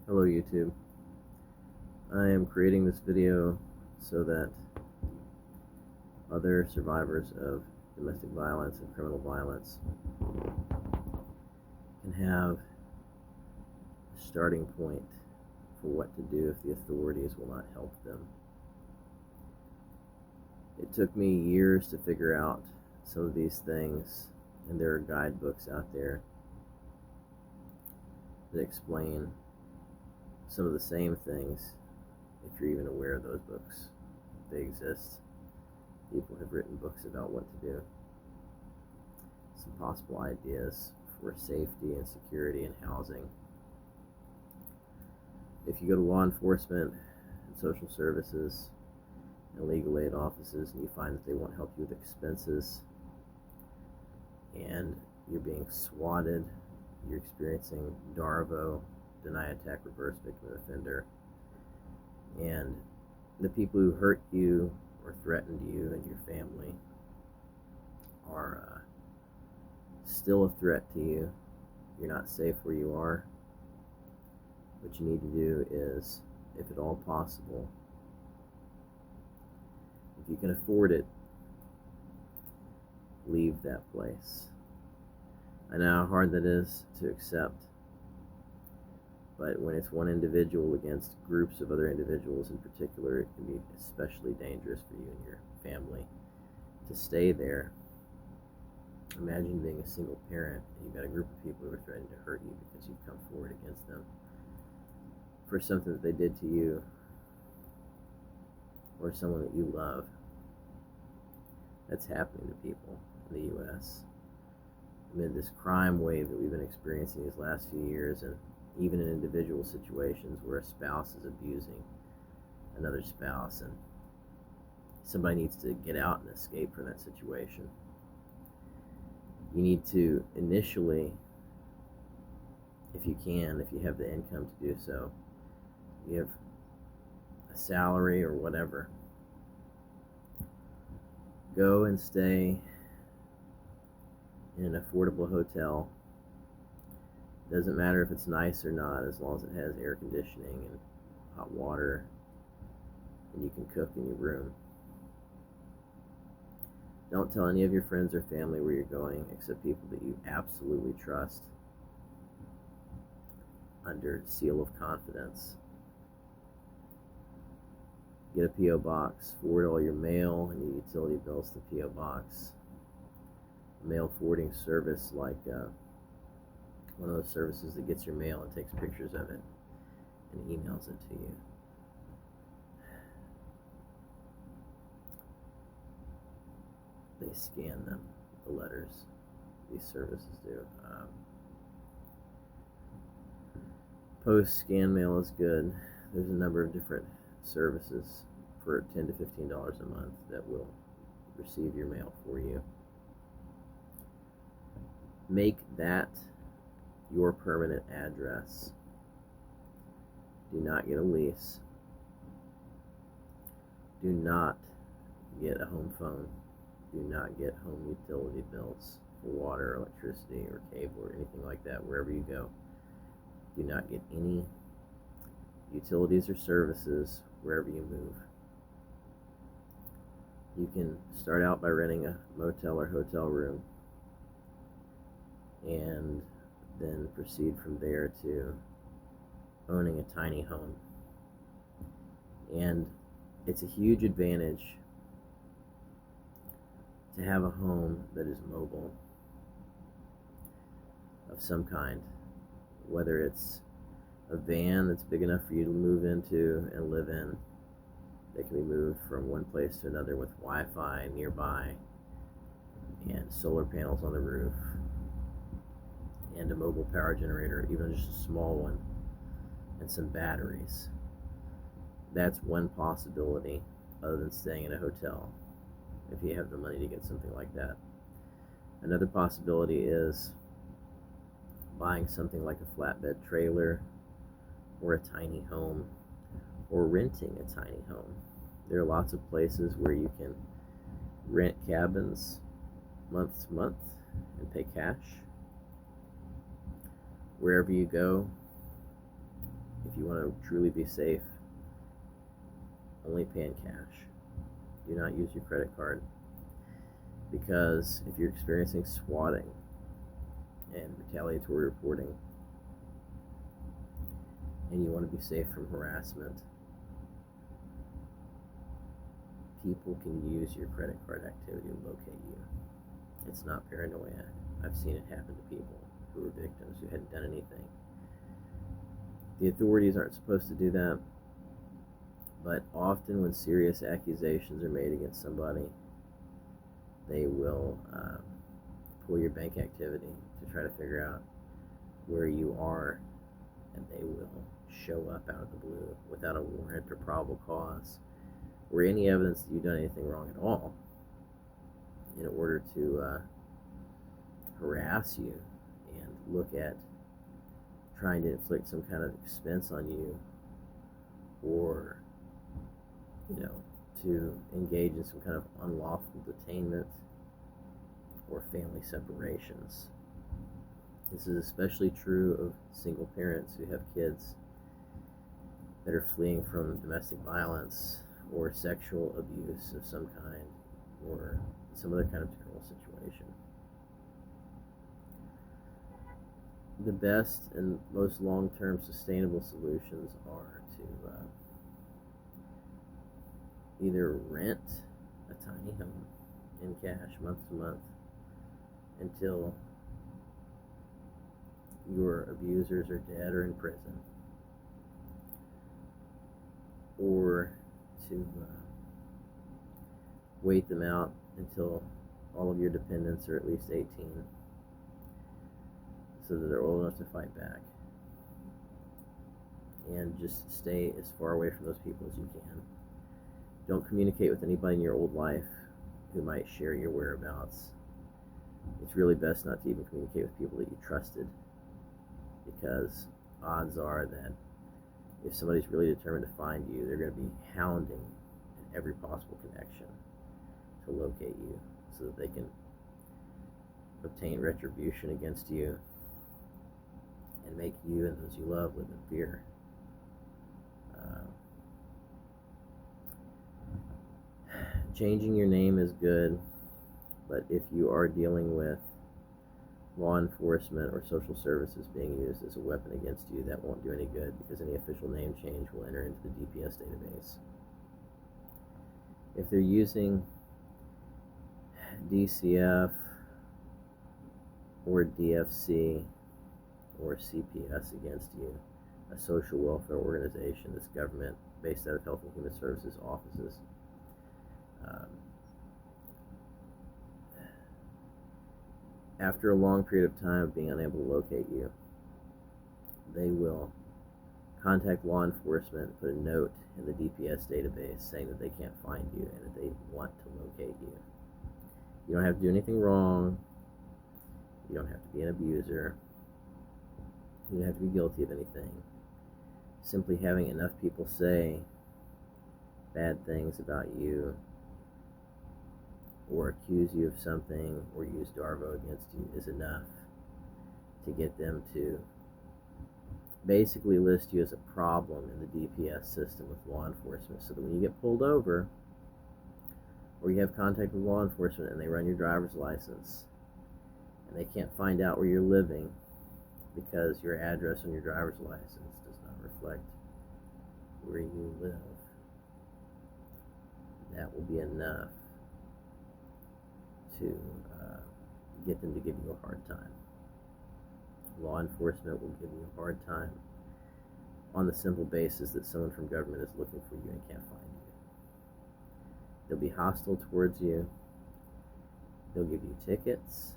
Hello YouTube. I am creating this video so that other survivors of domestic violence and criminal violence can have a starting point for what to do if the authorities will not help them. It took me years to figure out some of these things, and there are guidebooks out there that explain some of the same things if you're even aware of those books. They exist. People have written books about what to do. Some possible ideas for safety and security and housing. If you go to law enforcement and social services and legal aid offices and you find that they won't help you with expenses and you're being swatted, you're experiencing DARVO, deny attack reverse victim offender, and the people who hurt you or threatened you and your family are still a threat to you, you're not safe where you are, what you need to do is, if at all possible, if you can afford it, leave that place. I know how hard that is to accept, but when it's one individual against groups of other individuals in particular, it can be especially dangerous for you and your family to stay there. Imagine being a single parent and you've got a group of people who are threatening to hurt you because you've come forward against them for something that they did to you or someone that you love. That's happening to people in the U.S. amid this crime wave that we've been experiencing these last few years, and even in individual situations where a spouse is abusing another spouse and somebody needs to get out and escape from that situation. You need to initially, if you can, if you have the income to do so, you have a salary or whatever, go and stay in an affordable hotel. Doesn't matter if it's nice or not, as long as it has air conditioning and hot water and you can cook in your room. Don't tell any of your friends or family where you're going except people that you absolutely trust under seal of confidence. Get a P.O. box, forward all your mail and your utility bills to P.O. box. A mail forwarding service like one of those services that gets your mail and takes pictures of it and emails it to you. They scan them, the letters. These services do. Post scan mail is good. There's a number of different services for $10 to $15 a month that will receive your mail for you. Make that your permanent address. Do not get a lease. Do not get a home phone. Do not get home utility bills for water, electricity, or cable, or anything like that wherever you go. Do not get any utilities or services wherever you move. You can start out by renting a motel or hotel room and then proceed from there to owning a tiny home. And it's a huge advantage to have a home that is mobile of some kind, whether it's a van that's big enough for you to move into and live in, that can be moved from one place to another with Wi-Fi nearby and solar panels on the roof and a mobile power generator, even just a small one, and some batteries. That's one possibility other than staying in a hotel, if you have the money to get something like that. Another possibility is buying something like a flatbed trailer or a tiny home, or renting a tiny home. There are lots of places where you can rent cabins month to month and pay cash. Wherever you go, if if you want to truly be safe, only pay in cash. Do not use your credit card, because if you're experiencing swatting and retaliatory reporting and you want to be safe from harassment, people can use your credit card activity to locate you. It's not paranoia. I've seen it happen to people who were victims who hadn't done anything. The authorities aren't supposed to do that, but often when serious accusations are made against somebody, they will pull your bank activity to try to figure out where you are, and they will show up out of the blue without a warrant or probable cause or any evidence that you've done anything wrong at all, in order to harass you and look at trying to inflict some kind of expense on you, or to engage in some kind of unlawful detainment or family separations. This is especially true of single parents who have kids that are fleeing from domestic violence or sexual abuse of some kind, or some other kind of terrible situation. The best and most long-term sustainable solutions are to either rent a tiny home in cash month to month until your abusers are dead or in prison, or to wait them out until all of your dependents are at least 18, so that they're old enough to fight back, and just stay as far away from those people as you can. Don't communicate with anybody in your old life who might share your whereabouts. It's really best not to even communicate with people that you trusted, because odds are that if somebody's really determined to find you, they're going to be hounding in every possible connection to locate you, so that they can obtain retribution against you and make you and those you love live in fear. Changing your name is good, but if you are dealing with law enforcement or social services being used as a weapon against you, that won't do any good, because any official name change will enter into the DPS database. If they're using DCF or DFC or CPS against you, a social welfare organization that's government based out of Health and Human Services offices, after a long period of time of being unable to locate you, they will contact law enforcement, put a note in the DPS database saying that they can't find you and that they want to locate you. You don't have to do anything wrong. You don't have to be an abuser. You don't have to be guilty of anything. Simply having enough people say bad things about you, or accuse you of something, or use Darvo against you, is enough to get them to basically list you as a problem in the DPS system with law enforcement, so that when you get pulled over or you have contact with law enforcement and they run your driver's license and they can't find out where you're living because your address on your driver's license does not reflect where you live, that will be enough to get them to give you a hard time. Law enforcement will give you a hard time on the simple basis that someone from government is looking for you and can't find you. They'll be hostile towards you. They'll give you tickets,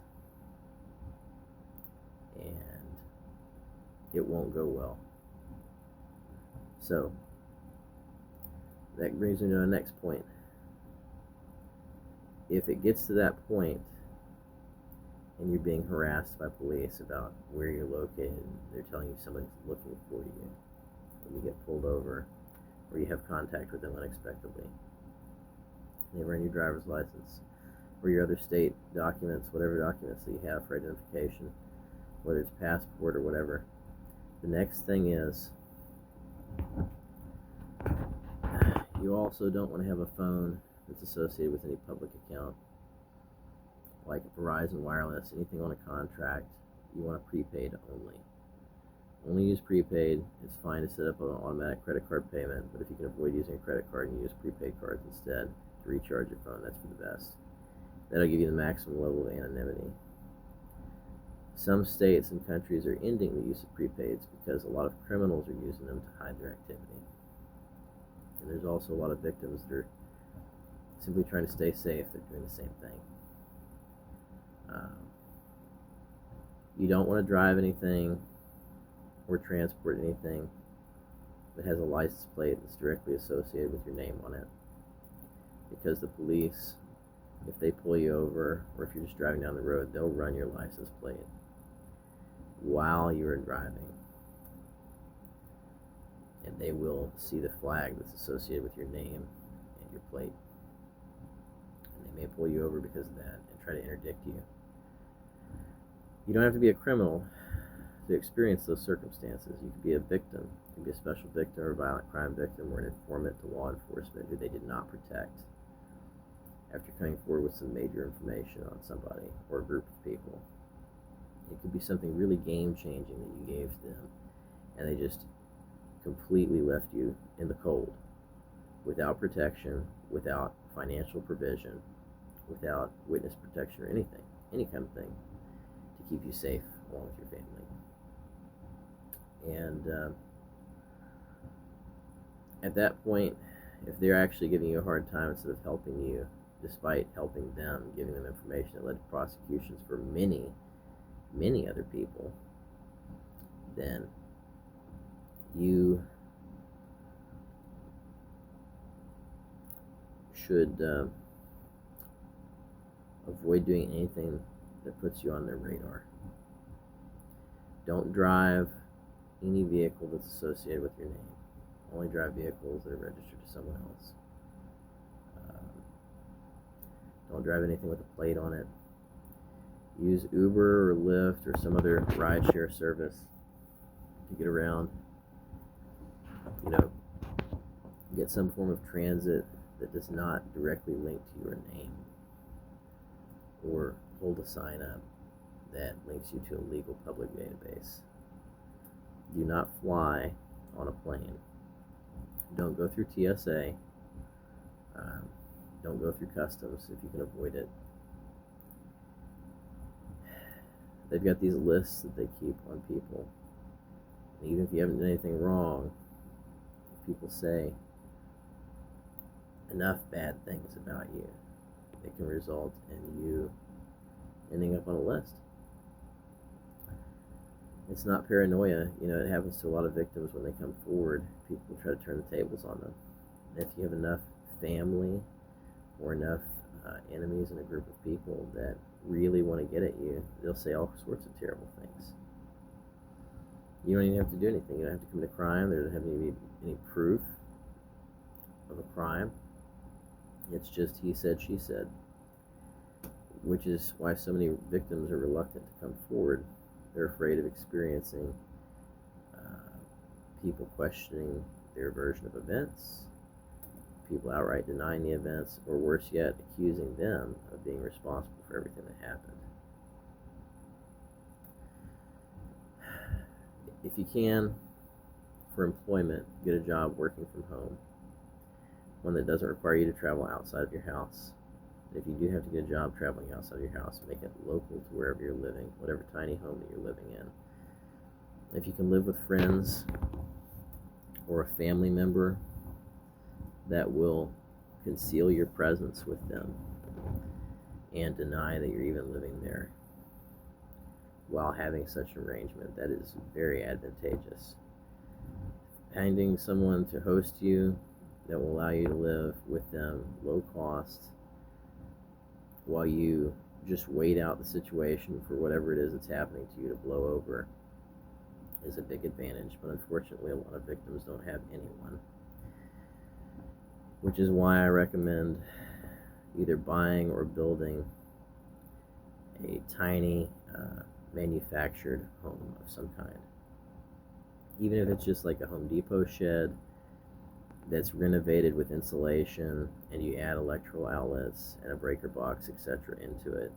and it won't go well. So that brings me to the next point. If it gets to that point and you're being harassed by police about where you're located, and they're telling you somebody's looking for you, and you get pulled over, or you have contact with them unexpectedly, they run your driver's license or your other state documents, whatever documents that you have for identification, whether it's passport or whatever, the next thing is You also don't want to have a phone that's associated with any public account, like Verizon Wireless, anything on a contract. You want a prepaid only. Only use prepaid. It's fine to set up an automatic credit card payment, but if you can avoid using a credit card and use prepaid cards instead to recharge your phone, that's for the best. That'll give you the maximum level of anonymity. Some states and countries are ending the use of prepaids because a lot of criminals are using them to hide their activity. And there's also a lot of victims that are simply trying to stay safe. They're doing the same thing. You don't want to drive anything or transport anything that has a license plate that's directly associated with your name on it, because the police, if they pull you over, or if you're just driving down the road, they'll run your license plate while you're driving, and they will see the flag that's associated with your name and your plate, and they may pull you over because of that and try to interdict you. You don't have to be a criminal to experience those circumstances. You could be a victim. You could be a special victim or a violent crime victim or an informant to law enforcement who they did not protect after coming forward with some major information on somebody or a group of people. It could be something really game-changing that you gave to them, and they just completely left you in the cold, without protection, without financial provision, without witness protection or anything, any kind of thing, to keep you safe along with your family. And at that point, if they're actually giving you a hard time instead of helping you, despite helping them, giving them information that led to prosecutions for many other people, then you should avoid doing anything that puts you on their radar. Don't drive any vehicle that's associated with your name. Only drive vehicles that are registered to someone else. Don't drive anything with a plate on it. Use Uber or Lyft or some other rideshare service to get around. Get some form of transit that does not directly link to your name, or hold a sign up that links you to a legal public database. Do not fly on a plane. Don't go through TSA. Don't go through customs if you can avoid it. They've got these lists that they keep on people. And even if you haven't done anything wrong, if people say enough bad things about you, it can result in you ending up on a list. It's not paranoia. It happens to a lot of victims when they come forward. People try to turn the tables on them. And if you have enough family or enough enemies in a group of people that really want to get at you, they'll say all sorts of terrible things. You don't even have to do anything. You don't have to commit a crime. There doesn't have to be any proof of a crime. It's just he said, she said, which is why so many victims are reluctant to come forward. They're afraid of experiencing people questioning their version of events, people outright denying the events, or worse yet, accusing them of being responsible for everything that happened. If you can, for employment, get a job working from home, one that doesn't require you to travel outside of your house. If you do have to get a job traveling outside of your house, make it local to wherever you're living, whatever tiny home that you're living in. If you can live with friends or a family member that will conceal your presence with them and deny that you're even living there while having such an arrangement, that is very advantageous. Finding someone to host you that will allow you to live with them low cost while you just wait out the situation for whatever it is that's happening to you to blow over is a big advantage. But unfortunately, a lot of victims don't have anyone, which is why I recommend either buying or building a tiny manufactured home of some kind. Even if it's just like a Home Depot shed, that's renovated with insulation, and you add electrical outlets and a breaker box, etc. into it.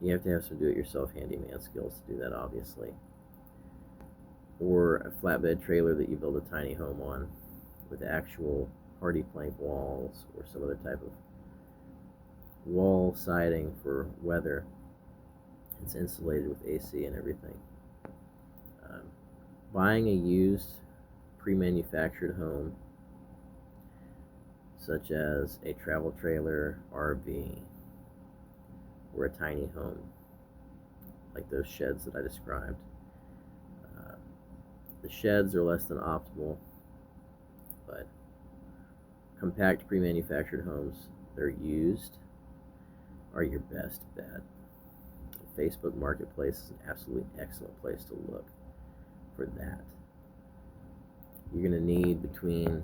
You have to have some do-it-yourself handyman skills to do that, obviously. Or a flatbed trailer that you build a tiny home on with actual hardy plank walls or some other type of wall siding for weather. It's insulated with AC and everything. Um, Buying a used pre-manufactured home, such as a travel trailer, RV, or a tiny home, like those sheds that I described. The sheds are less than optimal, but compact pre-manufactured homes, they're used, are your best bet. Facebook Marketplace is an absolutely excellent place to look for that. You're going to need between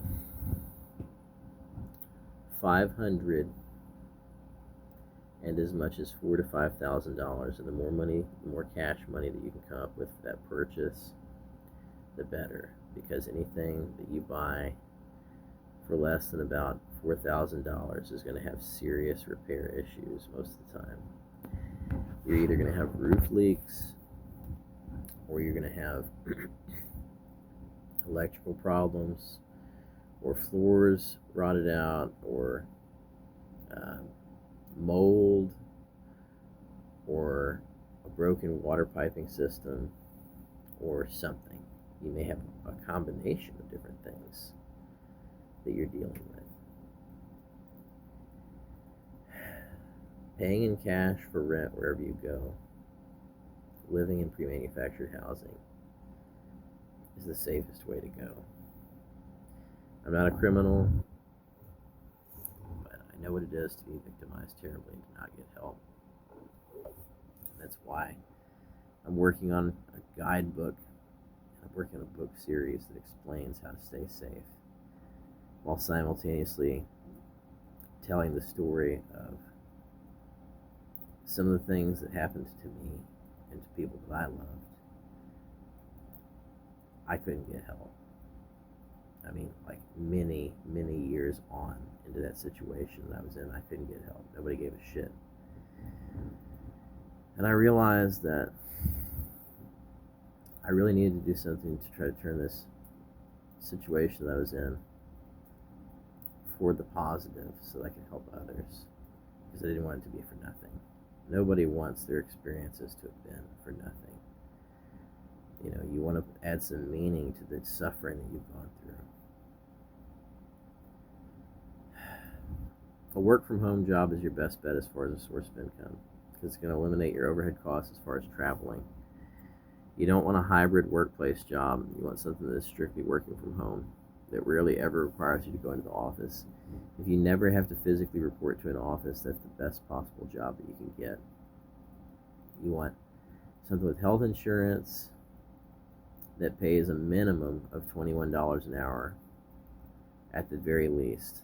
$500 and as much as $4,000 to $5,000, and the more money, the more cash money that you can come up with for that purchase, the better, because anything that you buy for less than about $4,000 is going to have serious repair issues most of the time. You're either going to have roof leaks, or you're going to have electrical problems, or floors rotted out, or mold, or a broken water piping system, or something. You may have a combination of different things that you're dealing with. Paying in cash for rent wherever you go, living in pre-manufactured housing, is the safest way to go. I'm not a criminal, but I know what it is to be victimized terribly and to not get help. That's why I'm working on a guidebook. I'm working on a book series that explains how to stay safe, while simultaneously telling the story of some of the things that happened to me and to people that I loved. I couldn't get help. I mean, like many years on into that situation that I was in, I couldn't get help. Nobody gave a shit. And I realized that I really needed to do something to try to turn this situation that I was in for the positive so that I could help others, because I didn't want it to be for nothing. Nobody wants their experiences to have been for nothing. You know, you want to add some meaning to the suffering that you've gone through. A work from home job is your best bet as far as a source of income, because it's going to eliminate your overhead costs as far as traveling. You don't want a hybrid workplace job. You want something that is strictly working from home, that rarely ever requires you to go into the office. If you never have to physically report to an office, that's the best possible job that you can get. You want something with health insurance that pays a minimum of $21 an hour at the very least,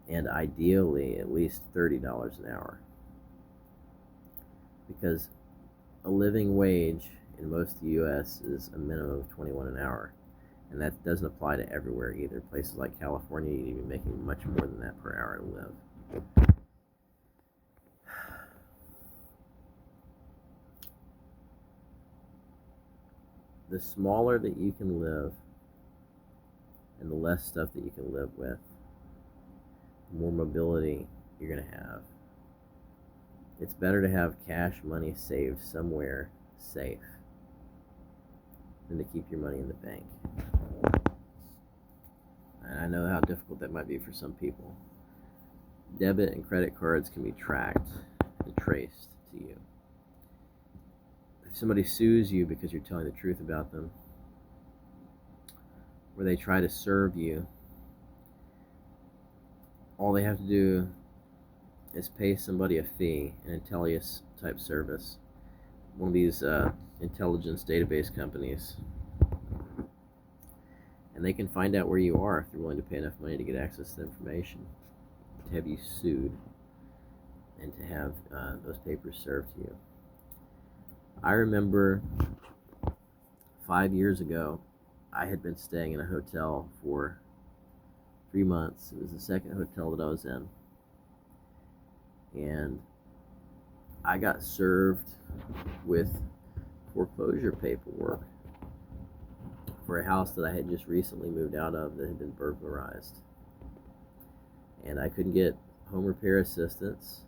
and ideally at least $30 an hour, because a living wage in most of the U.S. is a minimum of $21 an hour, and that doesn't apply to everywhere either. Places like California, you need to be making much more than that per hour to live. The smaller that you can live and the less stuff that you can live with, the more mobility you're going to have. It's better to have cash money saved somewhere safe than to keep your money in the bank. And I know how difficult that might be for some people. Debit and credit cards can be tracked and traced to you. If somebody sues you because you're telling the truth about them, or they try to serve you, all they have to do is pay somebody a fee, an Intellius type service, one of these intelligence database companies, and they can find out where you are if they're willing to pay enough money to get access to the information, to have you sued, and to have those papers served to you. I remember 5 years ago, I had been staying in a hotel for 3 months. It was the second hotel that I was in, and I got served with foreclosure paperwork for a house that I had just recently moved out of that had been burglarized. And I couldn't get home repair assistance,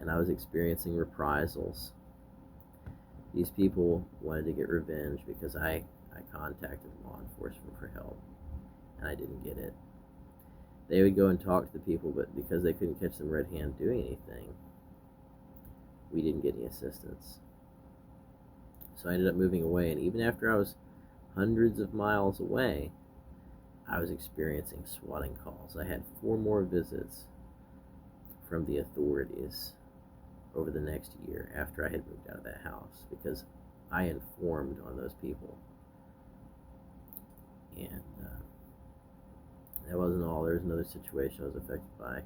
and I was experiencing reprisals. These people wanted to get revenge because I contacted law enforcement for help, and I didn't get it. They would go and talk to the people, but because they couldn't catch them red hand doing anything, we didn't get any assistance. So I ended up moving away, and even after I was hundreds of miles away, I was experiencing swatting calls. I had 4 more visits from the authorities over the next year after I had moved out of that house because I informed on those people. And that wasn't all. There was another situation I was affected by.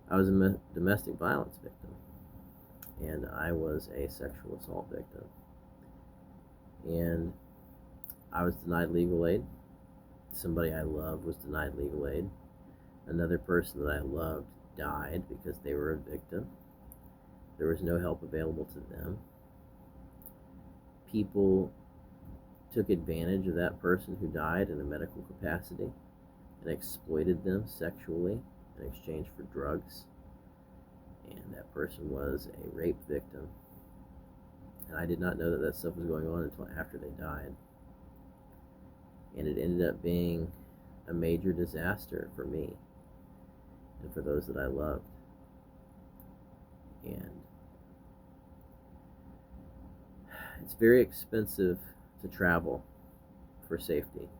I was a domestic violence victim, and I was a sexual assault victim. And I was denied legal aid. Somebody I loved was denied legal aid. Another person that I loved died because they were a victim. There was no help available to them. People took advantage of that person who died in a medical capacity and exploited them sexually in exchange for drugs. And that person was a rape victim. And I did not know that that stuff was going on until after they died. And it ended up being a major disaster for me and for those that I loved. And it's very expensive to travel for safety.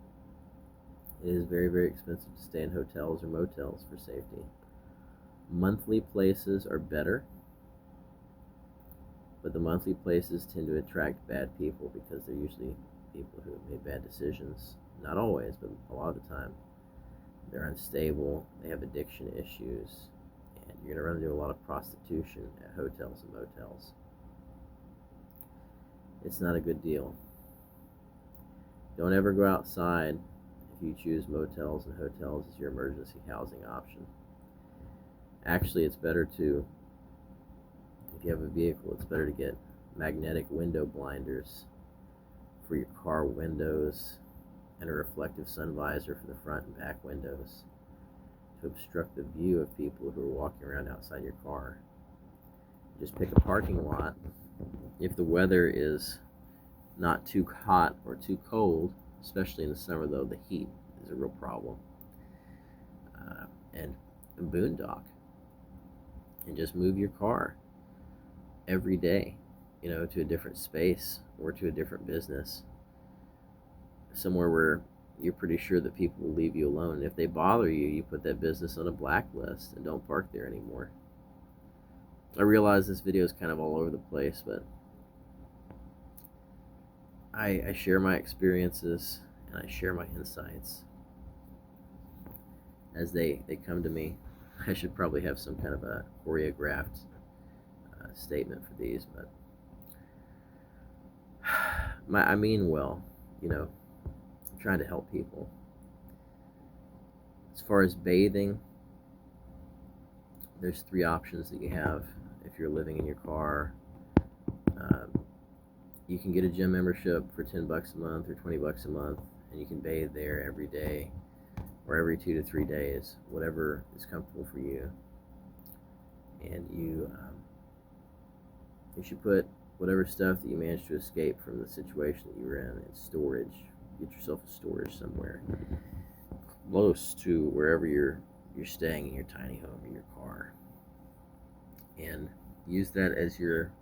It is very, very expensive to stay in hotels or motels for safety. Monthly places are better, but the monthly places tend to attract bad people because they're usually people who have made bad decisions. Not always, but a lot of the time. They're unstable, they have addiction issues, and you're going to run into a lot of prostitution at hotels and motels. It's not a good deal. Don't ever go outside if you choose motels and hotels as your emergency housing option. Actually, it's better to, if you have a vehicle, it's better to get magnetic window blinders for your car windows and a reflective sun visor for the front and back windows to obstruct the view of people who are walking around outside your car. Just pick a parking lot. If the weather is not too hot or too cold, especially in the summer though, the heat is a real problem, and boondock, and just move your car every day, to a different space or to a different business, somewhere where you're pretty sure that people will leave you alone. And if they bother you, you put that business on a blacklist and don't park there anymore. I realize this video is kind of all over the place, but I share my experiences and I share my insights as they come to me. I should probably have some kind of a choreographed statement for these, but I mean well, I'm trying to help people. As far as bathing, there's 3 options that you have if you're living in your car. You can get a gym membership for $10 a month or $20 a month, and you can bathe there every day or every 2 to 3 days, whatever is comfortable for you. And you should put whatever stuff that you managed to escape from the situation that you were in storage. Get yourself a storage somewhere close to wherever you're staying in your tiny home or your car, and use that as your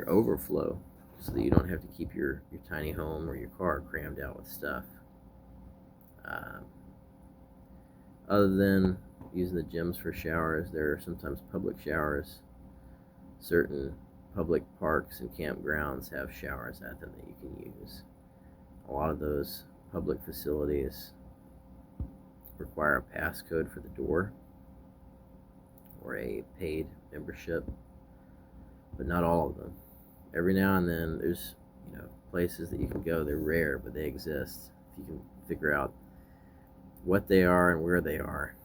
overflow, so that you don't have to keep your tiny home or your car crammed out with stuff. Other than using the gyms for showers, there are sometimes public showers. Certain public parks and campgrounds have showers at them that you can use. A lot of those public facilities require a passcode for the door or a paid membership, but not all of them. Every now and then there's places that you can go. They're rare, but they exist. If you can figure out what they are and where they are.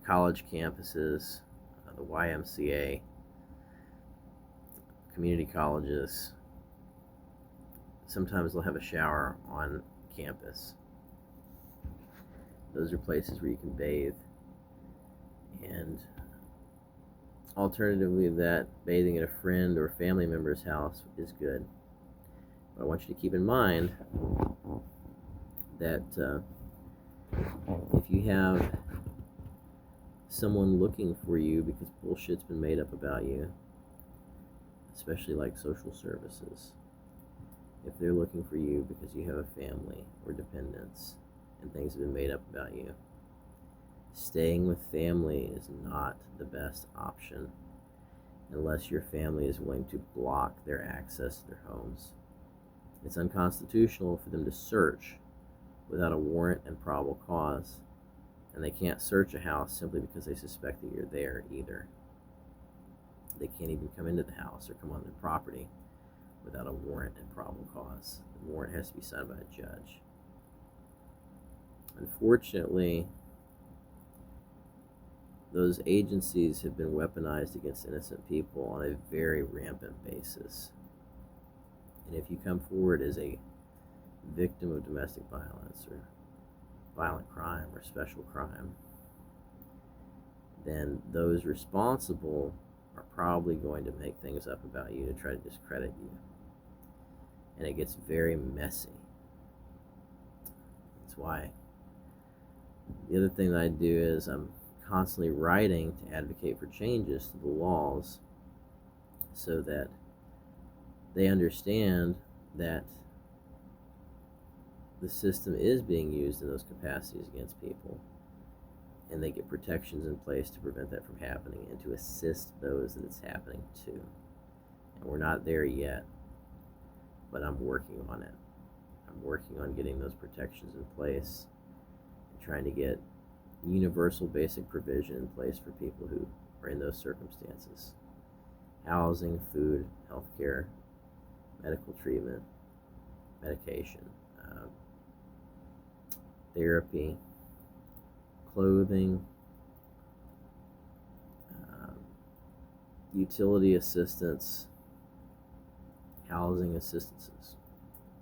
College campuses, the YMCA, community colleges. Sometimes they'll have a shower on campus. Those are places where you can bathe. And alternatively, that bathing at a friend or family member's house is good. But I want you to keep in mind that if you have someone looking for you because bullshit's been made up about you, especially like social services, if they're looking for you because you have a family or dependents and things have been made up about you, staying with family is not the best option unless your family is willing to block their access to their homes. It's unconstitutional for them to search without a warrant and probable cause, and they can't search a house simply because they suspect that you're there either. They can't even come into the house or come on their property without a warrant and probable cause. The warrant has to be signed by a judge. Unfortunately, those agencies have been weaponized against innocent people on a very rampant basis. And if you come forward as a victim of domestic violence or violent crime or special crime, then those responsible are probably going to make things up about you to try to discredit you. And it gets very messy. That's why the other thing that I do is I'm constantly writing to advocate for changes to the laws so that they understand that the system is being used in those capacities against people, and they get protections in place to prevent that from happening and to assist those that it's happening to. And we're not there yet, but I'm working on it. I'm working on getting those protections in place and trying to get universal basic provision in place for people who are in those circumstances. Housing, food, healthcare, medical treatment, medication, therapy, clothing, utility assistance, housing assistances.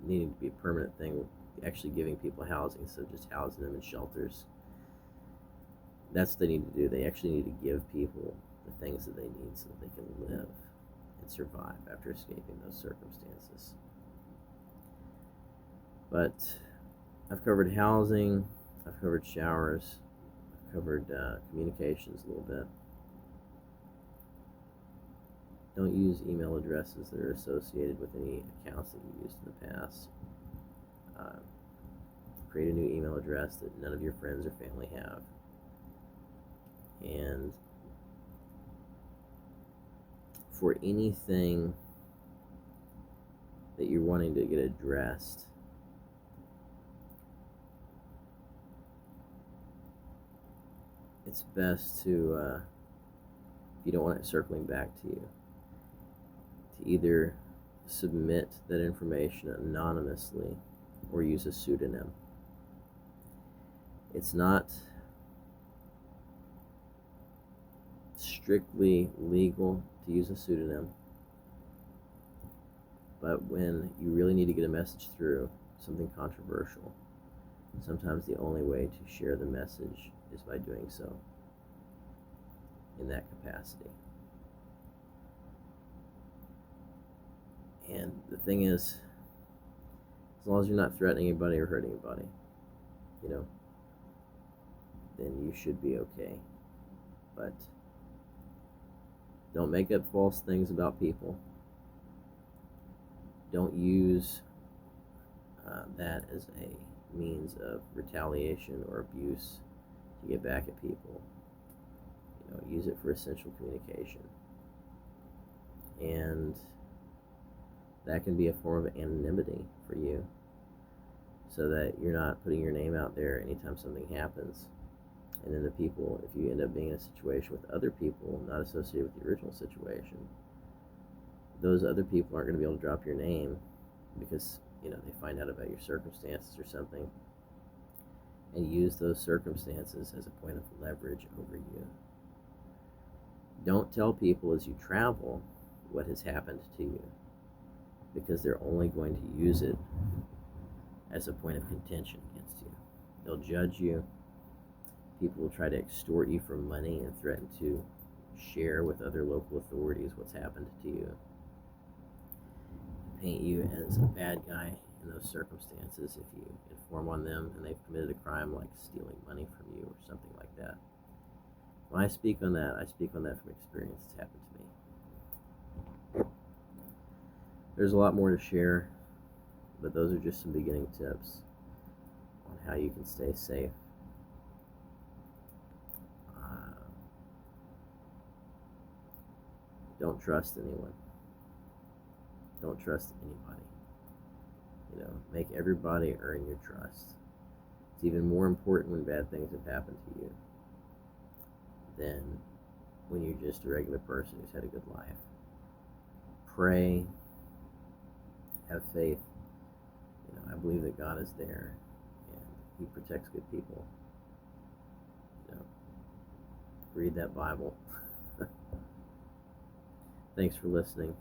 Needing to be a permanent thing, actually giving people housing instead of just housing them in shelters. That's what they need to do. They actually need to give people the things that they need so that they can live and survive after escaping those circumstances. But I've covered housing, I've covered showers, I've covered communications a little bit. Don't use email addresses that are associated with any accounts that you used in the past. Create a new email address that none of your friends or family have. And for anything that you're wanting to get addressed, it's best to, if you don't want it circling back to you, to either submit that information anonymously or use a pseudonym. It's not strictly legal to use a pseudonym, but when you really need to get a message through, something controversial, sometimes the only way to share the message is by doing so in that capacity. And the thing is, as long as you're not threatening anybody or hurting anybody, then you should be okay. But don't make up false things about people. Don't use that as a means of retaliation or abuse to get back at people. Use it for essential communication. And that can be a form of anonymity for you, so that you're not putting your name out there anytime something happens. And then the people, if you end up being in a situation with other people not associated with the original situation, those other people aren't going to be able to drop your name because, they find out about your circumstances or something. and use those circumstances as a point of leverage over you. Don't tell people as you travel what has happened to you, because they're only going to use it as a point of contention against you. They'll judge you. People will try to extort you for money and threaten to share with other local authorities what's happened to you. Paint you as a bad guy in those circumstances if you inform on them and they've committed a crime like stealing money from you or something like that. When I speak on that, I speak on that from experience. It's happened to me. There's a lot more to share, but those are just some beginning tips on how you can stay safe. Don't trust anyone. Don't trust anybody. Make everybody earn your trust. It's even more important when bad things have happened to you than when you're just a regular person who's had a good life. Pray, have faith. I believe that God is there and He protects good people. Read that Bible. Thanks for listening.